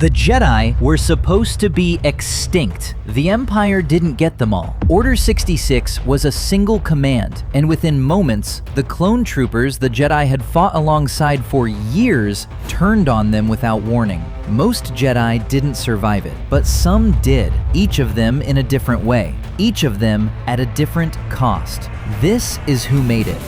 The Jedi were supposed to be extinct. The Empire didn't get them all. Order 66 was a single command, and within moments, the clone troopers the Jedi had fought alongside for years turned on them without warning. Most Jedi didn't survive it, but some did, each of them in a different way, each of them at a different cost. This is who made it.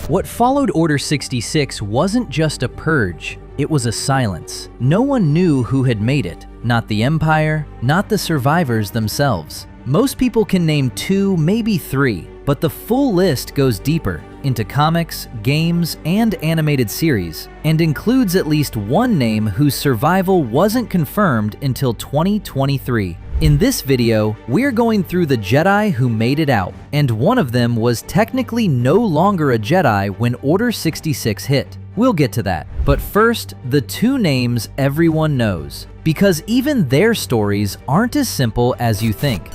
What followed Order 66 wasn't just a purge. It was a silence. No one knew who had made it. Not the Empire, not the survivors themselves. Most people can name 2, maybe 3, but the full list goes deeper into comics, games, and animated series, and includes at least one name whose survival wasn't confirmed until 2023. In this video, we're going through the Jedi who made it out, and one of them was technically no longer a Jedi when Order 66 hit. We'll get to that. But first, the 2 names everyone knows, because even their stories aren't as simple as you think.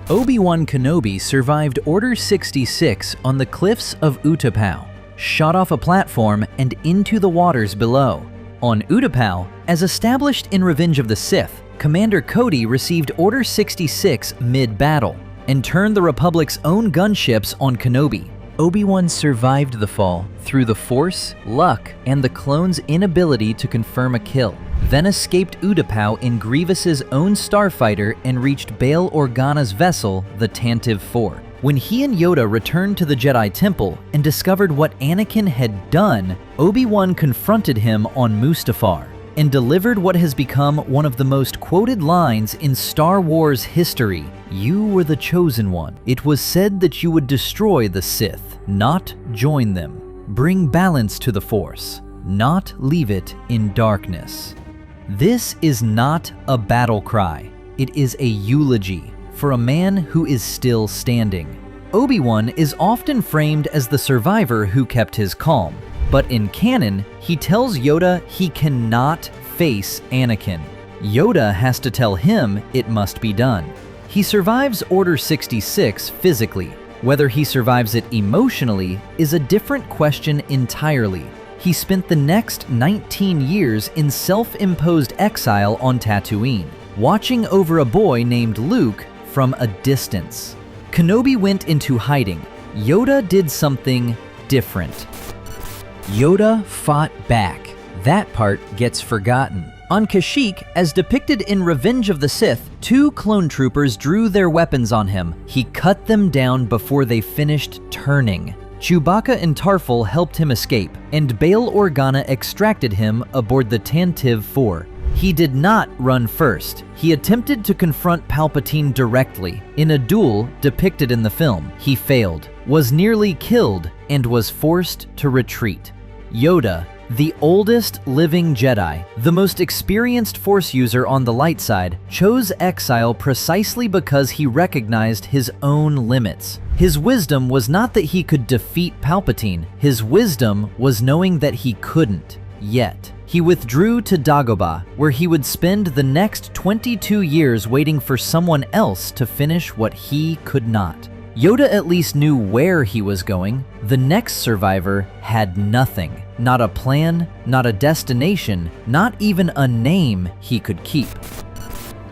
Obiwan Kenobi survived Order 66 on the cliffs of Utapau, shot off a platform and into the waters below. On Utapau, as established in Revenge of the Sith, Commander Cody received Order 66 mid-battle and turned the Republic's own gunships on Kenobi. Obi-Wan survived the fall through the Force, luck, and the clone's inability to confirm a kill, then escaped Utapau in Grievous's own starfighter and reached Bail Organa's vessel, the Tantive 4. When he and Yoda returned to the Jedi Temple and discovered what Anakin had done, Obi-Wan confronted him on Mustafar and delivered what has become one of the most quoted lines in Star Wars history. "You were the chosen one. It was said that you would destroy the Sith, not join them. Bring balance to the Force, not leave it in darkness." This is not a battle cry. It is a eulogy for a man who is still standing. Obi-Wan is often framed as the survivor who kept his calm, but in canon, he tells Yoda he cannot face Anakin. Yoda has to tell him it must be done. He survives Order 66 physically. Whether he survives it emotionally is a different question entirely. He spent the next 19 years in self-imposed exile on Tatooine, watching over a boy named Luke from a distance. Kenobi went into hiding. Yoda did something different. Yoda fought back. That part gets forgotten. On Kashyyyk, as depicted in Revenge of the Sith, 2 clone troopers drew their weapons on him. He cut them down before they finished turning. Chewbacca and Tarful helped him escape, and Bail Organa extracted him aboard the Tantive 4. He did not run first. He attempted to confront Palpatine directly. In a duel depicted in the film, he failed, was nearly killed, and was forced to retreat. Yoda, the oldest living Jedi, the most experienced Force user on the light side, chose exile precisely because he recognized his own limits. His wisdom was not that he could defeat Palpatine. His wisdom was knowing that he couldn't, yet. He withdrew to Dagobah, where he would spend the next 22 years waiting for someone else to finish what he could not. Yoda at least knew where he was going. The next survivor had nothing. Not a plan, not a destination, not even a name he could keep.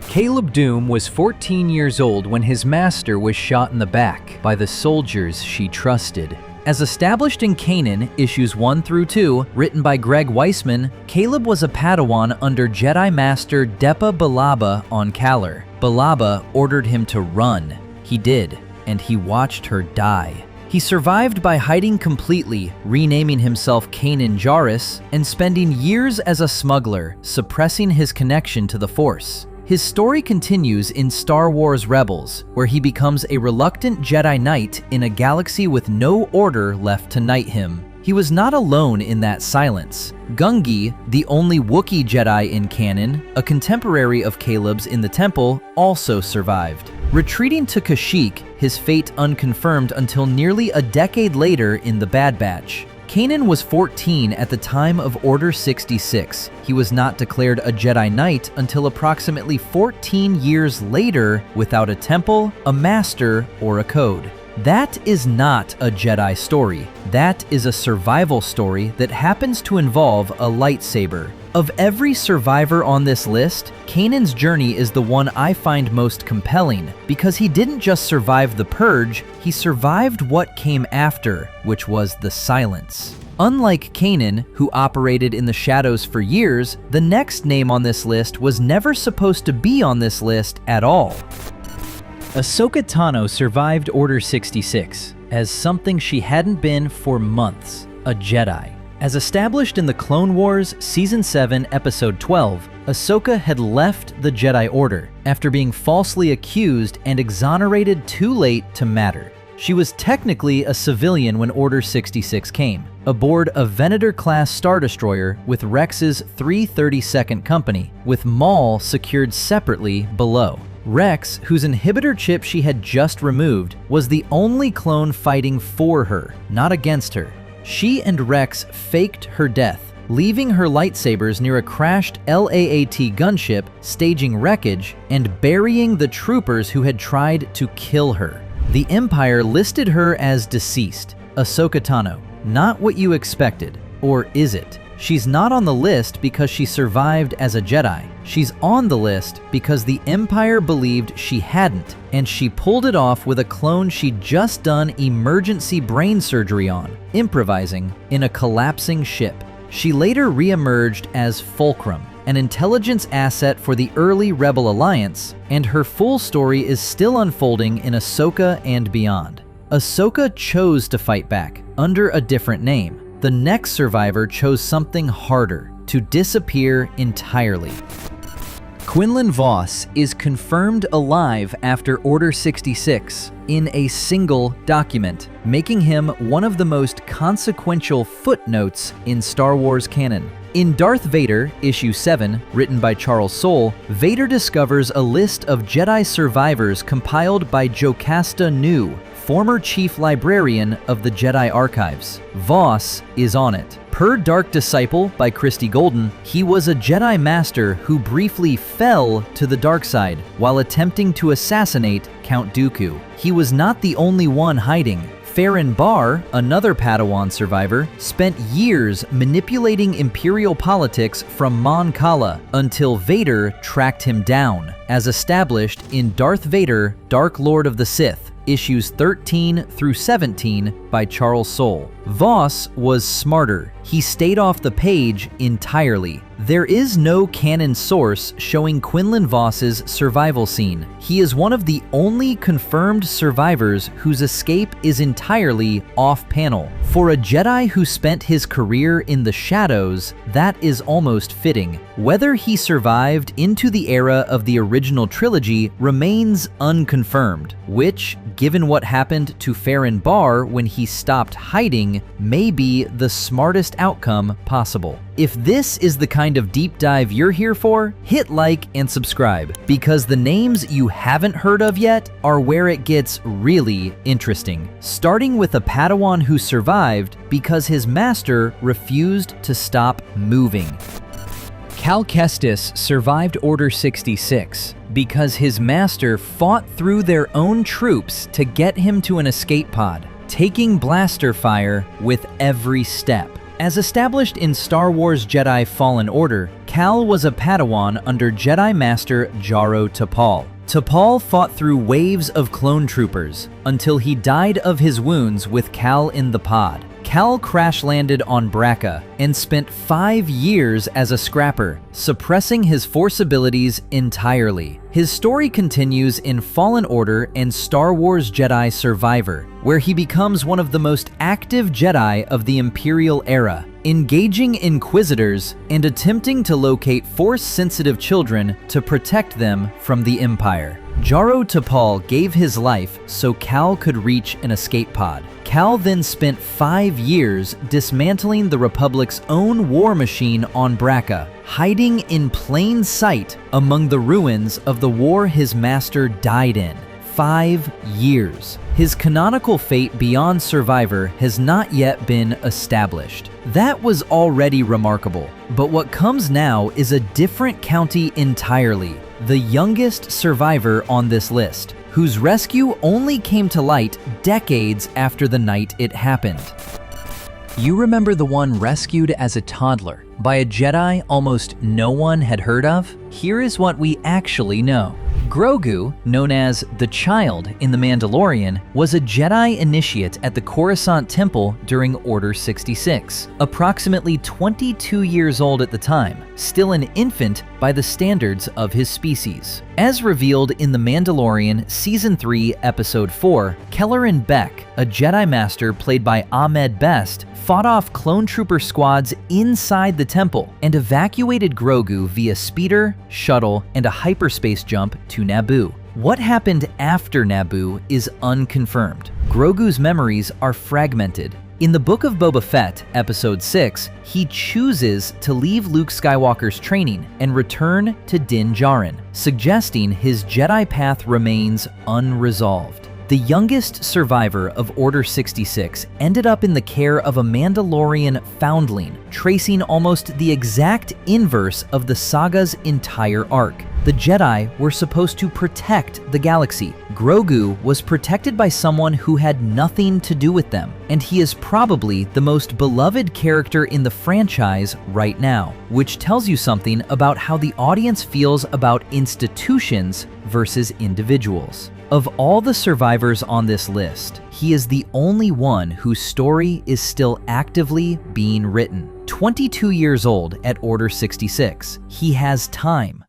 Caleb Dume was 14 years old when his master was shot in the back by the soldiers she trusted. As established in Kanan, issues 1 through 2, written by Greg Weisman, Caleb was a Padawan under Jedi Master Depa Billaba on Kalar. Billaba ordered him to run. He did, and he watched her die. He survived by hiding completely, renaming himself Kanan Jarrus, and spending years as a smuggler, suppressing his connection to the Force. His story continues in Star Wars Rebels, where he becomes a reluctant Jedi Knight in a galaxy with no order left to knight him. He was not alone in that silence. Gungi, the only Wookiee Jedi in canon, a contemporary of Caleb's in the Temple, also survived. Retreating to Kashyyyk, his fate unconfirmed until nearly a decade later in the Bad Batch. Kanan was 14 at the time of Order 66. He was not declared a Jedi Knight until approximately 14 years later without a temple, a master, or a code. That is not a Jedi story. That is a survival story that happens to involve a lightsaber. Of every survivor on this list, Kanan's journey is the one I find most compelling because he didn't just survive the purge, he survived what came after, which was the silence. Unlike Kanan, who operated in the shadows for years, the next name on this list was never supposed to be on this list at all. Ahsoka Tano survived Order 66 as something she hadn't been for months, a Jedi. As established in the Clone Wars Season 7, Episode 12, Ahsoka had left the Jedi Order after being falsely accused and exonerated too late to matter. She was technically a civilian when Order 66 came, aboard a Venator-class Star Destroyer with Rex's 332nd Company, with Maul secured separately below. Rex, whose inhibitor chip she had just removed, was the only clone fighting for her, not against her. She and Rex faked her death, leaving her lightsabers near a crashed LAAT gunship, staging wreckage, and burying the troopers who had tried to kill her. The Empire listed her as deceased, Ahsoka Tano. Not what you expected. Or is it? She's not on the list because she survived as a Jedi. She's on the list because the Empire believed she hadn't, and she pulled it off with a clone she'd just done emergency brain surgery on, improvising in a collapsing ship. She later re-emerged as Fulcrum, an intelligence asset for the early Rebel Alliance, and her full story is still unfolding in Ahsoka and beyond. Ahsoka chose to fight back, under a different name. The next survivor chose something harder, to disappear entirely. Quinlan Vos is confirmed alive after Order 66 in a single document, making him one of the most consequential footnotes in Star Wars canon. In Darth Vader, Issue 7, written by Charles Soule, Vader discovers a list of Jedi survivors compiled by Jocasta Nu, former chief librarian of the Jedi Archives. Vos is on it. Per Dark Disciple by Christy Golden, he was a Jedi Master who briefly fell to the dark side while attempting to assassinate Count Dooku. He was not the only one hiding. Farron Barr, another Padawan survivor, spent years manipulating Imperial politics from Mon Cala until Vader tracked him down, as established in Darth Vader, Dark Lord of the Sith, Issues 13 through 17 by Charles Soule. Vos was smarter. He stayed off the page entirely. There is no canon source showing Quinlan Vos's survival scene. He is one of the only confirmed survivors whose escape is entirely off-panel. For a Jedi who spent his career in the shadows, that is almost fitting. Whether he survived into the era of the original trilogy remains unconfirmed, which, given what happened to Farron Barr when he stopped hiding, may be the smartest outcome possible. If this is the kind of deep dive you're here for, hit like and subscribe, because the names you haven't heard of yet are where it gets really interesting. Starting with a Padawan who survived because his master refused to stop moving. Cal Kestis survived Order 66 because his master fought through their own troops to get him to an escape pod, taking blaster fire with every step. As established in Star Wars Jedi Fallen Order, Cal was a Padawan under Jedi Master Jaro Tapal. Tapal fought through waves of clone troopers until he died of his wounds with Cal in the pod. Cal crash-landed on Braca and spent 5 years as a scrapper, suppressing his Force abilities entirely. His story continues in Fallen Order and Star Wars Jedi Survivor, where he becomes one of the most active Jedi of the Imperial era, engaging Inquisitors and attempting to locate Force-sensitive children to protect them from the Empire. Jaro Tapal gave his life so Cal could reach an escape pod. Cal then spent 5 years dismantling the Republic's own war machine on Braca, hiding in plain sight among the ruins of the war his master died in. 5 years. His canonical fate beyond Survivor has not yet been established. That was already remarkable, but what comes now is a different county entirely. The youngest survivor on this list, whose rescue only came to light decades after the night it happened. You remember the one rescued as a toddler by a Jedi almost no one had heard of? Here is what we actually know. Grogu, known as the Child in The Mandalorian, was a Jedi initiate at the Coruscant Temple during Order 66, approximately 22 years old at the time, still an infant by the standards of his species. As revealed in The Mandalorian Season 3, Episode 4, Kelleran Beck, a Jedi Master played by Ahmed Best, fought off clone trooper squads inside the temple and evacuated Grogu via speeder, shuttle, and a hyperspace jump to Naboo. What happened after Naboo is unconfirmed. Grogu's memories are fragmented. In the Book of Boba Fett, Episode 6, he chooses to leave Luke Skywalker's training and return to Din Djarin, suggesting his Jedi path remains unresolved. The youngest survivor of Order 66 ended up in the care of a Mandalorian foundling, tracing almost the exact inverse of the saga's entire arc. The Jedi were supposed to protect the galaxy. Grogu was protected by someone who had nothing to do with them, and he is probably the most beloved character in the franchise right now, which tells you something about how the audience feels about institutions versus individuals. Of all the survivors on this list, he is the only one whose story is still actively being written. 22 years old at Order 66, he has time.